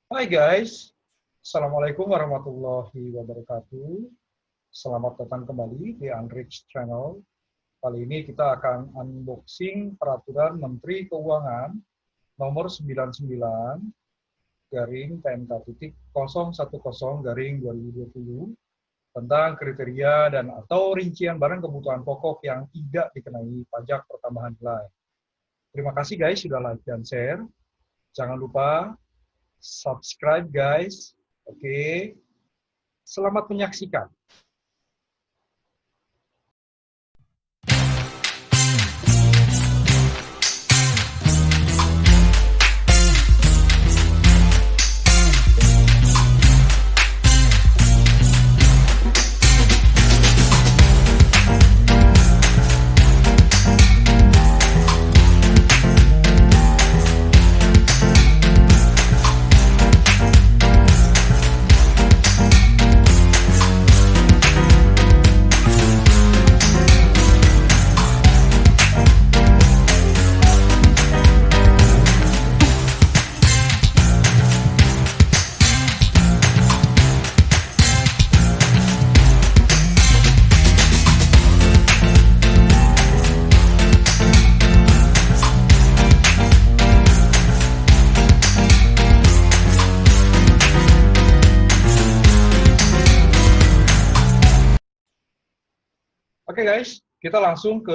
Hai guys, Assalamualaikum warahmatullahi wabarakatuh. Selamat datang kembali di Unreached Channel. Kali ini kita akan unboxing Peraturan Menteri Keuangan nomor 99 garing PMK.010 garing 2020 tentang kriteria dan atau rincian barang kebutuhan pokok yang tidak dikenai pajak pertambahan nilai. Terima kasih guys sudah like dan share. Jangan lupa subscribe guys. Oke. Selamat menyaksikan. Oke guys, kita langsung ke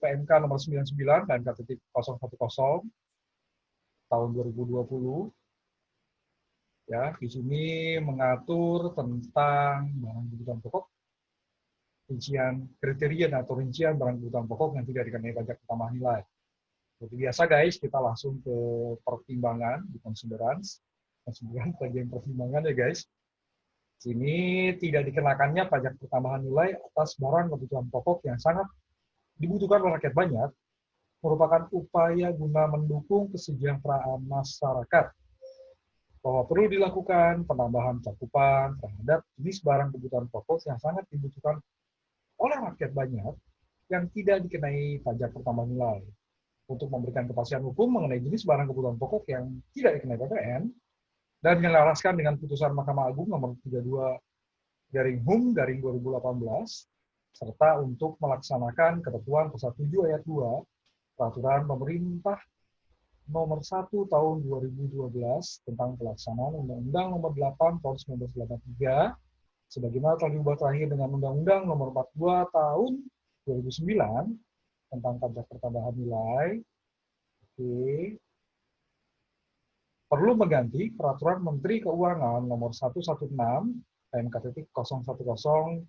PMK nomor 99 PMK.010 tahun 2020. Ya, di sini mengatur tentang barang kebutuhan pokok, rincian kriteria atau rincian barang kebutuhan pokok yang tidak dikenai pajak pertambahan nilai. Seperti biasa guys, kita langsung ke pertimbangan di considerance. Considerance bagian pertimbangan ya guys. Sini tidak dikenakannya pajak pertambahan nilai atas barang kebutuhan pokok yang sangat dibutuhkan oleh rakyat banyak, merupakan upaya guna mendukung kesejahteraan masyarakat, bahwa perlu dilakukan penambahan cakupan terhadap jenis barang kebutuhan pokok yang sangat dibutuhkan oleh rakyat banyak yang tidak dikenai pajak pertambahan nilai. Untuk memberikan kepastian hukum mengenai jenis barang kebutuhan pokok yang tidak dikenai PPN, dan menyelaraskan dengan putusan Mahkamah Agung nomor 32 garing HUM garing 2018, serta untuk melaksanakan ketentuan pasal 7 ayat 2 Peraturan Pemerintah nomor 1 tahun 2012 tentang pelaksanaan Undang-Undang nomor 8 tahun 1983, sebagaimana telah diubah terakhir dengan Undang-Undang nomor 42 tahun 2009 tentang pajak pertambahan nilai. Oke. Perlu mengganti Peraturan Menteri Keuangan nomor 116 PMK.010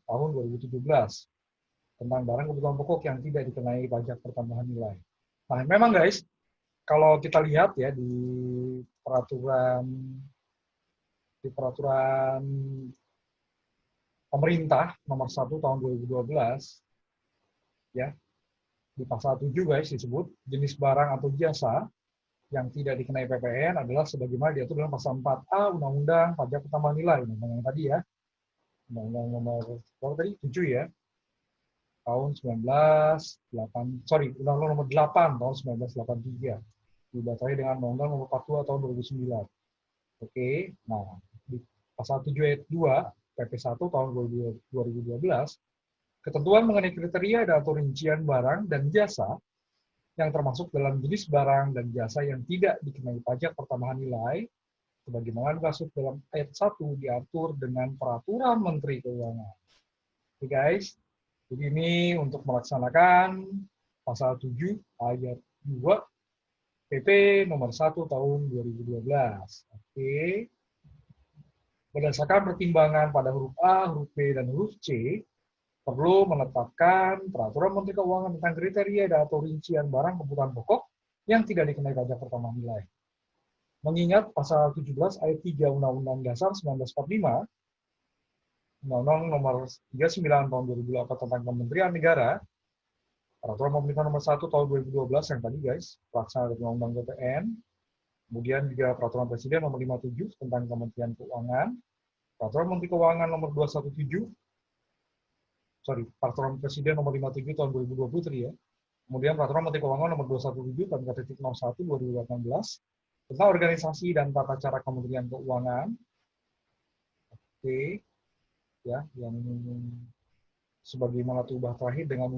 tahun 2017 tentang barang kebutuhan pokok yang tidak dikenai pajak pertambahan nilai. Nah, memang guys, kalau kita lihat ya peraturan pemerintah nomor 1 tahun 2012 ya, di pasal 7 guys disebut jenis barang atau jasa yang tidak dikenai PPN adalah sebagaimana diatur dalam pasal 4A Undang-Undang Pajak Pertambahan Nilai, undang-undang yang tadi ya, undang-undang nomor tadi 7 ya, tahun 1983, Undang-Undang nomor 8 tahun 1983, dibatalkan dengan Undang-Undang nomor 42 tahun 2009. Oke, nah di pasal 7 ayat 2 PP 1 tahun 2012, ketentuan mengenai kriteria dan atau rincian barang dan jasa yang termasuk dalam jenis barang dan jasa yang tidak dikenai pajak pertambahan nilai, sebagaimana dimaksud dalam ayat 1 diatur dengan Peraturan Menteri Keuangan. Oke guys, jadi ini untuk melaksanakan pasal 7 ayat 2 PP nomor 1 tahun 2012. Oke. Berdasarkan pertimbangan pada huruf A, huruf B, dan huruf C, perlu menetapkan Peraturan Menteri Keuangan tentang kriteria dan atau rincian barang kebutuhan pokok yang tidak dikenai pajak pertambahan nilai. Mengingat pasal 17 ayat 3 Undang-Undang Dasar 1945, Undang-Undang nomor 39 tahun 2008 tentang Kementerian Negara, Peraturan Pemerintah nomor 1 tahun 2012 yang tadi guys, pelaksanaan Undang-Undang PPN, kemudian juga Peraturan Presiden nomor 57 tentang Kementerian Keuangan, Peraturan Menteri Keuangan nomor 217, Peraturan Presiden nomor 57 tahun 2020 tadi ya, kemudian Peraturan Menteri Keuangan nomor 217 tahun 01 2018, tentang organisasi dan tata cara Kementerian Keuangan. Oke, ya, yang sebagaimana terubah terakhir dengan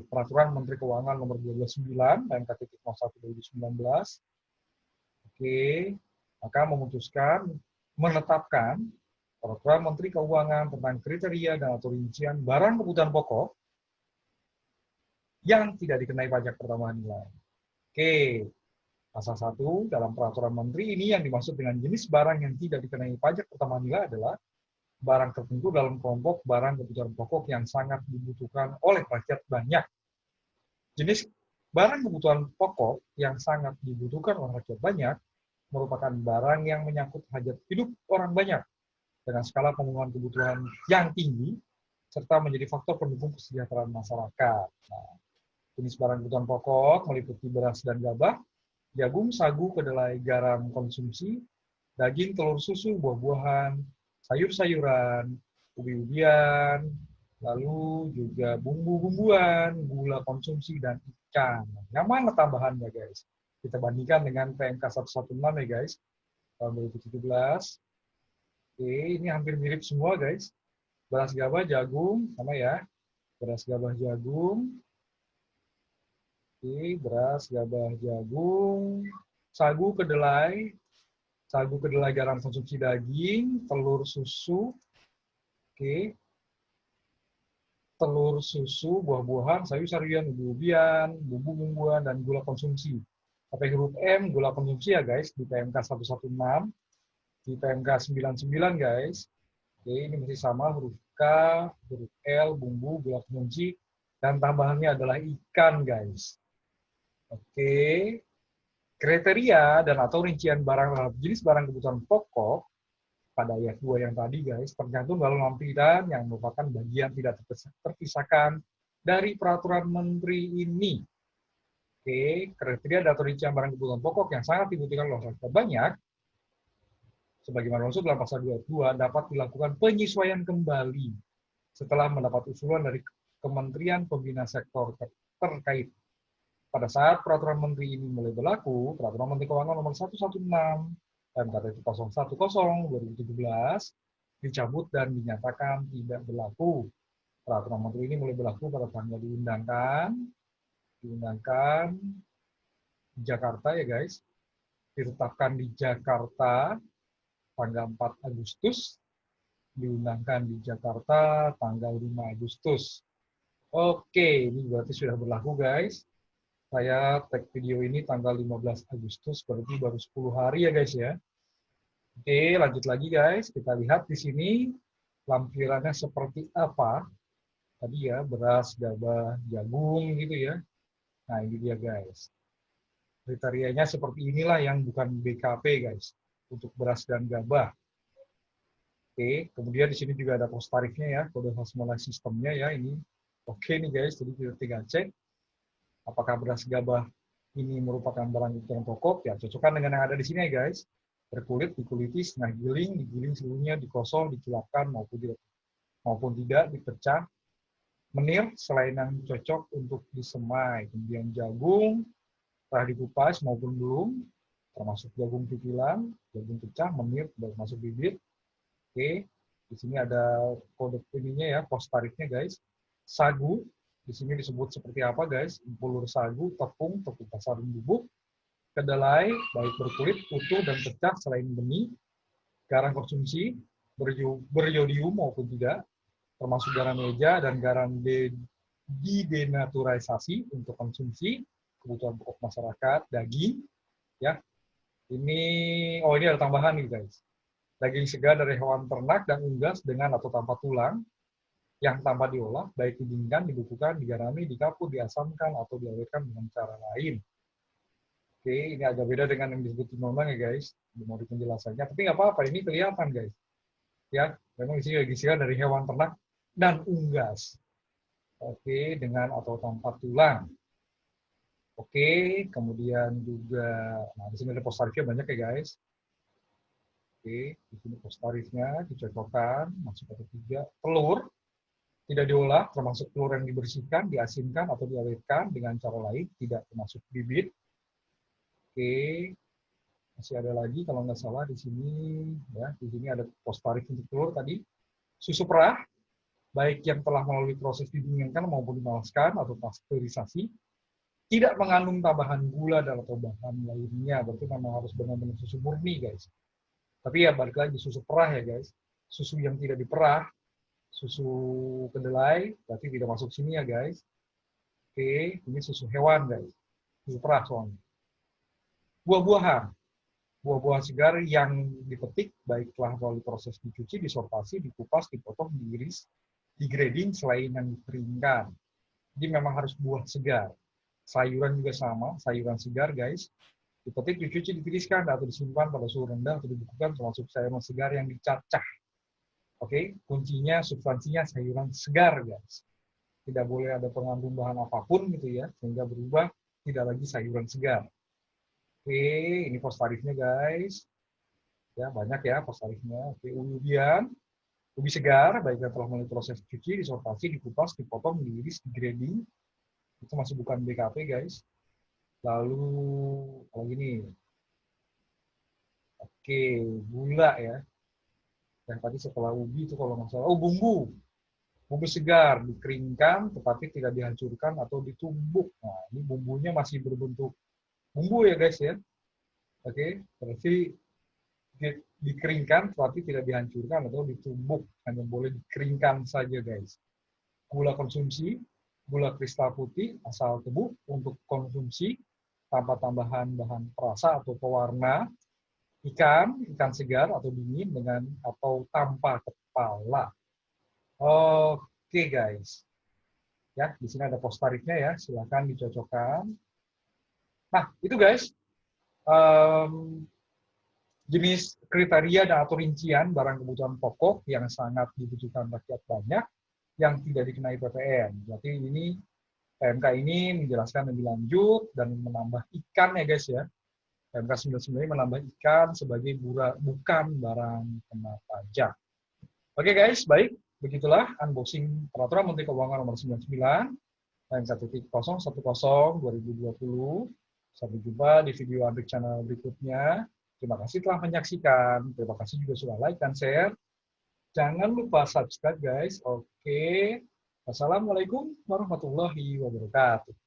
Peraturan Menteri Keuangan Nomor 29 dan KT-01 2019. Oke, maka memutuskan menetapkan Peraturan Menteri Keuangan tentang kriteria dan atau rincian barang kebutuhan pokok yang tidak dikenai pajak pertambahan nilai. Oke, pasal 1 dalam Peraturan Menteri ini yang dimaksud dengan jenis barang yang tidak dikenai pajak pertambahan nilai adalah barang tertentu dalam kelompok barang kebutuhan pokok yang sangat dibutuhkan oleh rakyat banyak. Jenis barang kebutuhan pokok yang sangat dibutuhkan oleh rakyat banyak merupakan barang yang menyangkut hajat hidup orang banyak dengan skala pemenuhan kebutuhan yang tinggi, serta menjadi faktor pendukung kesejahteraan masyarakat. Nah, jenis barang kebutuhan pokok meliputi beras dan gabah, jagung, sagu, kedelai, garam konsumsi, daging, telur, susu, buah-buahan, sayur-sayuran, ubi-ubian, lalu juga bumbu-bumbuan, gula konsumsi, dan ikan. Yang mana tambahannya, guys? Kita bandingkan dengan PMK 116 ya, guys, tahun 2017. Oke, ini hampir mirip semua, guys. Beras gabah, jagung, sama ya. Beras gabah, jagung. Oke, beras gabah, jagung. Sagu, kedelai, garam konsumsi daging, telur, susu. Oke, telur, susu, buah-buahan, sayur-sayuran, ubi-ubian, bumbu-bumbuan, dan gula konsumsi. Sampai huruf M, gula konsumsi ya, guys, di PMK 116. Di PMK 99, guys. Oke, ini masih sama, huruf K, huruf L, bumbu, gula konsumsi, dan tambahannya adalah ikan, guys. Oke, kriteria dan atau rincian jenis barang kebutuhan pokok pada ayat 2 yang tadi, guys, tergantung dalam lampiran yang merupakan bagian tidak terpisahkan dari peraturan menteri ini. Oke, kriteria dan atau rincian barang kebutuhan pokok yang sangat dibutuhkan oleh masyarakat banyak sebagaimana dimaksud dalam pasal 22 dapat dilakukan penyesuaian kembali setelah mendapat usulan dari Kementerian Pembina Sektor terkait. Pada saat peraturan menteri ini mulai berlaku, Peraturan Menteri Keuangan Nomor 116 dan KT-01 2017 dicabut dan dinyatakan tidak berlaku. Peraturan menteri ini mulai berlaku pada tanggal diundangkan di Jakarta ya, guys. Ditetapkan di Jakarta tanggal 4 Agustus, diundangkan di Jakarta tanggal 5 Agustus. Oke, ini berarti sudah berlaku, guys. Saya tag video ini tanggal 15 Agustus, berarti baru 10 hari ya, guys ya. Oke, lanjut lagi, guys. Kita lihat di sini lampirannya seperti apa. Tadi ya, beras, gabah, jagung gitu ya. Nah, ini dia, guys. Kriterianya seperti inilah yang bukan BKP, guys. Untuk beras dan gabah. Oke, kemudian di sini juga ada pos tarifnya ya, kode Hasmola sistemnya ya ini. Oke nih guys, jadi kita tinggal cek apakah beras gabah ini merupakan barang kebutuhan pokok ya, cocokkan dengan yang ada di sini ya guys. Berkulit, dikuliti, setengah digiling seluruhnya, dikosong, dicelupkan maupun tidak dipecah. Menir selain yang cocok untuk disemai. Kemudian jagung telah dikupas maupun belum, termasuk jagung titilan, jagung pecah, menir, termasuk bibit. Oke, di sini ada kode ininya ya, pos tarifnya guys. Sagu, di sini disebut seperti apa guys? Pulur sagu, tepung kasar bubuk, kedelai, baik berkulit, utuh, dan pecah selain benih, garam konsumsi, beriodium maupun tidak, termasuk garam meja dan garam denaturalisasi untuk konsumsi, kebutuhan pokok masyarakat, daging, ya. Ini ada tambahan nih guys. Daging segar dari hewan ternak dan unggas dengan atau tanpa tulang yang tanpa diolah, baik didinginkan, dibekukan, digarami, dikapur, diasamkan, atau diawetkan dengan cara lain. Oke, ini agak beda dengan yang disebut undang ya guys, mau di penjelasannya. Tapi nggak apa-apa, ini kelihatan guys. Ya, memang isinya daging segar dari hewan ternak dan unggas. Oke, dengan atau tanpa tulang. Oke, kemudian juga, nah di sini ada pos tarifnya banyak ya guys. Oke, di sini pos tarifnya dicocokkan, masuk atau tidak. Telur tidak diolah, termasuk telur yang dibersihkan, diasinkan, atau diawetkan dengan cara lain, tidak termasuk bibit. Oke, Masih ada lagi kalau nggak salah di sini, ya, di sini ada pos tarif untuk telur tadi. Susu perah, baik yang telah melalui proses didinginkan maupun dimalaskan atau pasteurisasi, tidak mengandung tambahan gula dan atau bahan lainnya, berarti memang harus benar-benar susu murni, guys. Tapi ya balik lagi susu perah ya, guys. Susu yang tidak diperah, susu kedelai, berarti tidak masuk sini ya, guys. Oke, ini susu hewan, guys. Susu perah soalnya. Buah-buahan, buah-buahan segar yang dipetik, baik telah melalui proses dicuci, disortasi, dikupas, dipotong, diiris, digrading selain yang dikeringkan. Jadi memang harus buah segar. Sayuran juga sama, sayuran segar, guys. Dipetik, dicuci, ditiriskan, atau disimpan pada suhu rendah atau dibekukan termasuk sayuran segar yang dicacah. Oke, kuncinya, substansinya sayuran segar, guys. Tidak boleh ada pengandung bahan apapun gitu ya, sehingga berubah tidak lagi sayuran segar. Oke, ini pos tarifnya, guys. Ya, banyak ya pos tarifnya. Oke, ubi-ubian, ubi segar, baik yang telah melalui proses cuci, disortasi, dikupas, dipotong, diiris, digrading. Itu masih bukan BKP, guys. Lalu, kalau gini, oke, gula ya. Yang tadi setelah ubi itu kalau nggak salah, oh bumbu. Bumbu segar, dikeringkan, tetapi tidak dihancurkan atau ditumbuk. Nah, ini bumbunya masih berbentuk bumbu ya, guys ya. Oke, berarti dikeringkan, tetapi tidak dihancurkan atau ditumbuk. Hanya boleh dikeringkan saja, guys. Gula konsumsi, gula kristal putih asal tebu untuk konsumsi tanpa tambahan bahan perasa atau pewarna, ikan segar atau dingin dengan atau tanpa kepala. Oke, guys. Ya, di sini ada pos tarifnya ya, silakan dicocokkan. Nah, itu guys, um, jenis kriteria dan atau rincian barang kebutuhan pokok yang sangat dibutuhkan rakyat banyak yang tidak dikenai PPN. Berarti ini PMK ini menjelaskan lebih lanjut dan menambah ikan ya guys ya. PMK 99 menambah ikan sebagai bukan barang kena pajak. Oke guys, baik. Begitulah unboxing peraturan Menteri Keuangan nomor 99 1.010 2020. Sampai jumpa di video update channel berikutnya. Terima kasih telah menyaksikan. Terima kasih juga sudah like dan share. Jangan lupa subscribe guys. Oke. Wassalamualaikum warahmatullahi wabarakatuh.